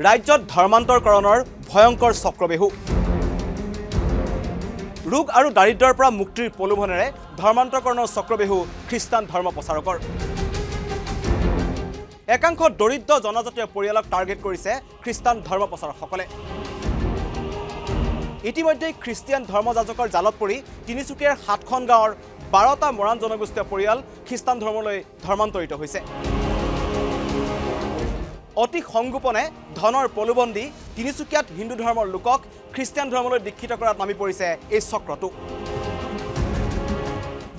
ৰাজ্যত ধৰ্মান্তৰকৰণৰ ভয়ংকৰ চক্ৰবেহু ৰোগ আৰু দাৰিদ্ৰৰ পৰা মুক্তিৰ প্ৰলোভনেৰে ধৰ্মান্তৰকৰণৰ চক্ৰবেহু খ্ৰীষ্টান ধৰ্ম প্ৰচাৰকৰ একাংশ দৰিদ্ৰ জনজাতীয় পৰিয়ালক টাৰ্গেট কৰিছে খ্ৰীষ্টান ধৰ্ম প্ৰচাৰকসকলে ইতিমধ্যে খ্ৰীষ্টিয়ান ধৰ্মযাজকৰ জালত পৰি তিনিচুকীয়াৰ ৭খন গাঁৱৰ ১২টা মৰাণ জনগোষ্ঠীয় পৰিয়াল খ্ৰীষ্টান ধৰ্মলৈ ধৰ্মান্তৰিত হৈছে অতি সংগোপনে ধনৰ প্ৰলোভন দি তিনিচুকীয়াত হিন্দু ধৰ্মৰ লোকক খ্ৰীষ্টিয়ান ধৰ্মলৈ দীক্ষিত কৰাত নামি পৰিছে এই চক্ৰটো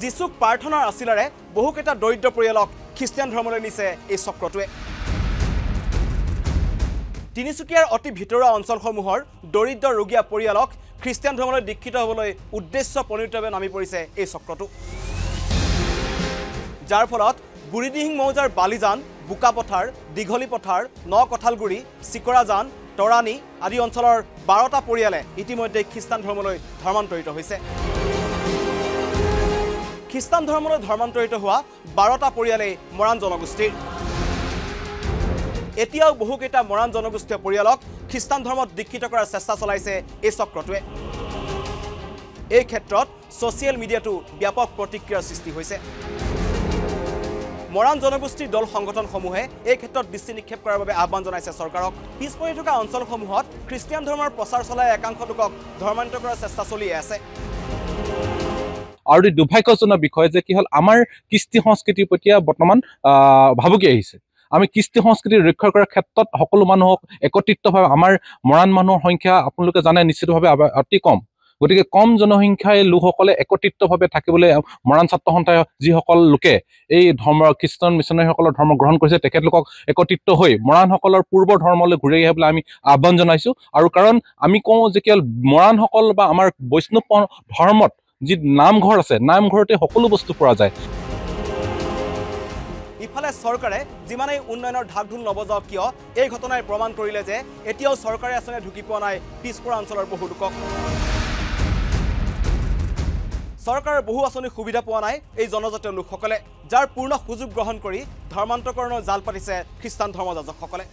যিচুক প্ৰাৰ্থনাৰ আছিলাৰে বহুকেইটা দৰিদ্ৰ পৰিয়ালক খ্ৰীষ্টিয়ান ধৰ্মলৈ নিছে এই চক্ৰটোৱে তিনিচুকীয়াৰ অতি ভিতৰুৱা অঞ্চলসমূহৰ দৰিদ্ৰ ৰোগীয়া পৰিয়ালক খ্ৰীষ্টিয়ান ধৰ্মলৈ দীক্ষিত হ'বলৈ উদ্দেশ্য প্ৰণীতভাৱে নামি পৰিছে এই চক্ৰটো যাৰ ফলত বুঢ়ীদিহিং মৌজাৰ বালিজান বুকাপথাৰ দীঘলীপথাৰ নকঠালগুৰি চিকৰাজান তৰাণী আদি অঞ্চলৰ ১২টা পৰিয়ালে ইতিমধ্যে খ্ৰীষ্টান ধৰ্মলৈ ধৰ্মান্তৰিত হৈছে খ্ৰীষ্টান ধৰ্মলৈ ধৰ্মান্তৰিত হোৱা ১২টা পৰিয়ালে মৰাণ জনগোষ্ঠীৰ এতিয়াও বহুকেইটা মৰাণ জনগোষ্ঠীয় পৰিয়ালক খ্ৰীষ্টান ধৰ্মত দীক্ষিত কৰাৰ চেষ্টা চলাইছে এই চক্ৰটোৱে এই ক্ষেত্ৰত ছ'চিয়েল মিডিয়াটো ব্যাপক প্ৰতিক্ৰিয়াৰ সৃষ্টি হৈছে মৰাণ জনগোষ্ঠীৰ দল সংগঠনসমূহে এই ক্ষেত্ৰত দৃষ্টি নিক্ষেপ কৰাৰ বাবে আহ্বান জনাইছে চৰকাৰক পিছ পৰি থকা অঞ্চলসমূহত খ্ৰীষ্টিয়ান ধৰ্মৰ প্ৰচাৰ চলাই একাংশ লোকক ধৰ্মান্তৰ কৰাৰ চেষ্টা চলি আছে আৰু দুৰ্ভাগ্যজনক বিষয় যে কি হল আমাৰ কৃষ্টি সংস্কৃতিৰ প্ৰতি বৰ্তমান ভাবুকি আহিছে আমি কৃষ্টি সংস্কৃতি ৰক্ষা কৰাৰ ক্ষেত্ৰত সকলো মানুহক একত্ৰিতভাৱে আমাৰ মৰাণ মানুহৰ সংখ্যা আপোনালোকে জানে নিশ্চিতভাৱে অতি কম গতিকে কম জনসংখ্যাৰ লোকসকলে একত্ৰিতভাৱে থাকিবলৈ মৰাণ ছাত্ৰ সন্থাই যিসকল লোকে এই ধৰ্ম খ্ৰীষ্টান মিছনাৰীসকলৰ ধৰ্ম গ্ৰহণ কৰিছে তেখেতলোকক একত্ৰিত হৈ মৰাণসকলৰ পূৰ্বৰ ধৰ্মলৈ ঘূৰি আহিবলৈ আমি আহ্বান জনাইছোঁ আৰু কাৰণ আমি কওঁ যে কেৱল মৰাণসকল বা আমাৰ বৈষ্ণৱ ধৰ্মত যি নামঘৰ আছে নামঘৰতে সকলো বস্তু পোৱা যায় ইফালে চৰকাৰে যিমানেই উন্নয়নৰ ঢাকঢোল নবজাওক কিয় এই ঘটনাই প্ৰমাণ কৰিলে যে এতিয়াও চৰকাৰে আঁচনি ঢুকি পোৱা নাই পিছপৰা অঞ্চলৰ বহু লোকক চৰকাৰৰ বহু আঁচনি সুবিধা পোৱা নাই এই জনজাতীয় লোকসকলে যাৰ পূৰ্ণ সুযোগ গ্ৰহণ কৰি ধৰ্মান্তৰকৰণৰ জাল পাতিছে খ্ৰীষ্টান ধৰ্মযাজকসকলে